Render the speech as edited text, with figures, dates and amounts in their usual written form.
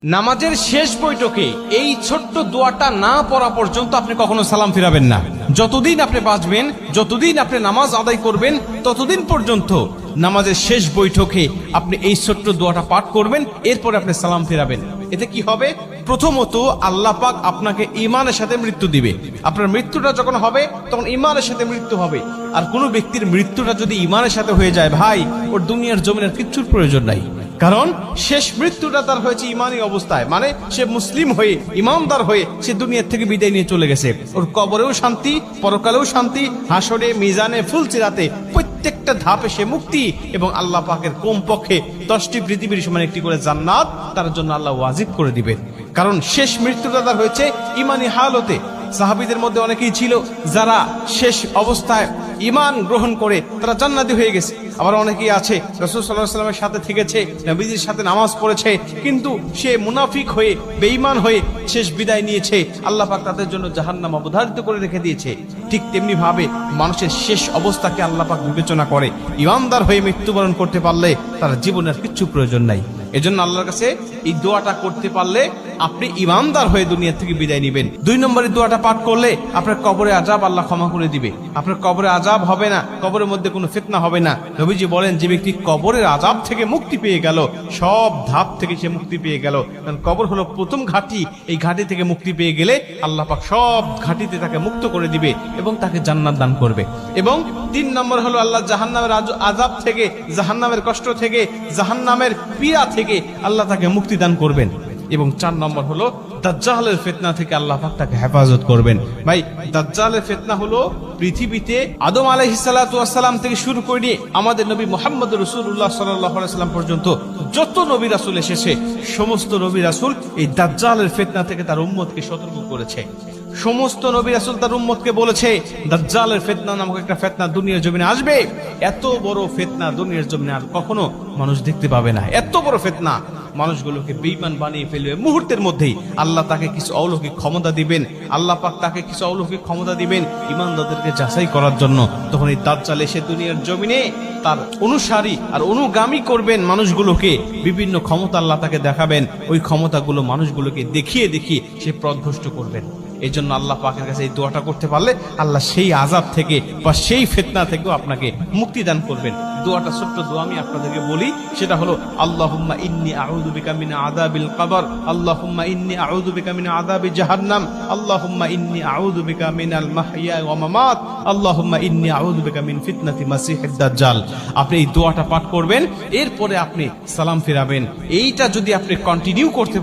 নামাজের শেষ বৈঠকে এই ছোট্ট দোয়াটা না পড়া পর্যন্ত আপনি কখনো সালাম ফিরাবেন না। যতদিন আপনি বাঁচবেন, যতদিন আপনি নামাজ আদায় করবেন, ততদিন পর্যন্ত নামাজের শেষ বৈঠকে আপনি এই ছোট্ট দোয়াটা পাঠ করবেন, এরপরে আপনি সালাম ফিরাবেন। এতে কি হবে? প্রথমত আল্লাহ পাক আপনাকে ঈমানের সাথে মৃত্যু দিবে। আপনার মৃত্যুটা যখন হবে তখন ঈমানের সাথে মৃত্যু হবে। আর কোনো ব্যক্তির মৃত্যুটা যদি ঈমানের সাথে হয়ে যায়, ভাই, ওর দুনিয়ার জমিনের কিচ্ছুর প্রয়োজন নাই। কারণ শেষ মৃত্যুটা তার হয়েছে ইমানি অবস্থায়, মানে সে মুসলিম হয়ে, ইমানদার হয়ে সে দুনিয়ার থেকে বিদায় নিয়ে চলে গেছে। ওর কবরেও শান্তি, পরকালেও শান্তি, হাসরে, মিজানে, ফুলসিরাতে প্রত্যেকটা ধাপে সে মুক্তি, এবং আল্লাহ পাকের কমপক্ষে 10টি পৃথিবীর সমান একটি করে জান্নাত তার জন্য আল্লাহ ওয়াজিব করে দিবেন। কারণ শেষ মৃত্যুটা তার হয়েছে ইমানি হালতে। সাহাবীদের মধ্যে অনেকেই ছিল যারা শেষ অবস্থায় ঈমান গ্রহণ করে তারা জান্নাতি হয়ে গেছে। আবার অনেকেই আছে রাসূল সাল্লাল্লাহু আলাইহি ওয়াসাল্লামের সাথে থেকেছে, নবীজির সাথে নামাজ পড়েছে, কিন্তু সে মুনাফিক হয়ে, বেঈমান হয়ে শেষ বিদায় নিয়েছে। আল্লাহ পাক তাদের জন্য জাহান্নাম অবধারিত করে রেখে দিয়েছে। ঠিক তেমনি ভাবে মানুষের শেষ অবস্থাকে আল্লাহ পাক বিবেচনা করে। ঈমানদার হয়ে মৃত্যুবরণ করতে পারলে তার জীবনের কিচ্ছু প্রয়োজন নাই। এজন্য আল্লাহর কাছে এই দোয়াটা করতে পারলে আপনি ঈমানদার হয়ে দুনিয়া থেকে বিদায় নেবেন। 2 নম্বরের দোয়াটা পাঠ করলে আপনার কবরে আযাব আল্লাহ ক্ষমা করে দিবে। আপনার কবরে আযাব হবে না, কবরের মধ্যে কোনো ফিতনা হবে না। নবীজি বলেন, যে ব্যক্তি কবরের আযাব থেকে মুক্তি পেয়ে গেল, সব ধাপ থেকে সে মুক্তি পেয়ে গেল। কারণ কবর হলো প্রথম ঘাঁটি। এই ঘাঁটি থেকে মুক্তি পেয়ে গেলে আল্লাহ পাক সব ঘাঁটিতে তাকে মুক্ত করে দিবে এবং তাকে জান্নাত দান করবে। এবং 3 নম্বর হলো আল্লাহ জাহান্নামের আযাব থেকে, জাহান্নামের কষ্ট থেকে, জাহান্নামের পীড়া থেকে আল্লাহ তাকে মুক্তি দান করবেন। এবং 4 নম্বর হলো দাজ্জালের ফিতনা থেকে আল্লাহ পাক তাকে হেফাজত করবেন। ভাই, দাজ্জালের ফিতনা হলো পৃথিবীতে আদম আলাইহিস সালাতু ওয়াস সালাম থেকে শুরু করে নিয়ে আমাদের নবী মুহাম্মদ রাসূলুল্লাহ সাল্লাল্লাহু আলাইহি ওয়াসাল্লাম পর্যন্ত যত নবী রাসূল এসেছে, সমস্ত নবী রাসূল এই দাজ্জালের ফিতনা থেকে তার উম্মতকে সতর্ক করেছে। সমস্ত নবী রাসূল তার উম্মতকে বলেছে, দাজ্জালের ফিতনা নামক একটা ফিতনা দুনিয়ার জমিনে আসবে। এত বড় ফিতনা দুনিয়ার জমিনে আর কখনো মানুষ দেখতে পাবে না। এত বড় ফিতনা মানুষগুলোকে বেঈমান বানিয়ে ফেলবে মুহূর্তের মধ্যেই। আল্লাহ তাকে কিছু অলৌকিক ক্ষমতা দিবেন, আল্লাহ পাক তাকে কিছু অলৌকিক ক্ষমতা দিবেন ঈমানদারদেরকে যাচাই করার জন্য। তখন এই দাজ্জাল এসে দুনিয়ার জমিনে তার অনুসারী আর অনুগামী করবেন মানুষগুলোকে। বিভিন্ন ক্ষমতা আল্লাহ তাকে দেখাবেন, ওই ক্ষমতাগুলো মানুষগুলোকে দেখিয়ে দেখিয়ে সে পথভ্রষ্ট করবেন। এই জন্য আল্লাহ পাকের কাছে এই দোয়াটা করতে পারলে আল্লাহ সেই আযাব থেকে বা সেই ফিতনা থেকেও আপনাকে মুক্তি দান করবেন। দোয়াটা ছোট্ট দোয়া আমি আপনাদেরকে বলি, সেটা হলো আল্লাহুম্মা ইন্নী আউযু বিকা মিন আযাবিল কবর, আল্লাহুম্মা ইন্নী আউযু বিকা মিন আযাবি জাহান্নাম, আল্লাহুম্মা ইন্নী আউযু বিকা মিনাল মাহইয়া ওয়া মামাত, আল্লাহুম্মা ইন্নী আউযু বিকা মিন ফিতনাতি মাসিহিদ দাজ্জাল। আপনি এই দোয়াটা পাঠ করবেন, এরপরে আপনি সালাম ফিরাবেন। এইটা যদি আপনি কন্টিনিউ করতে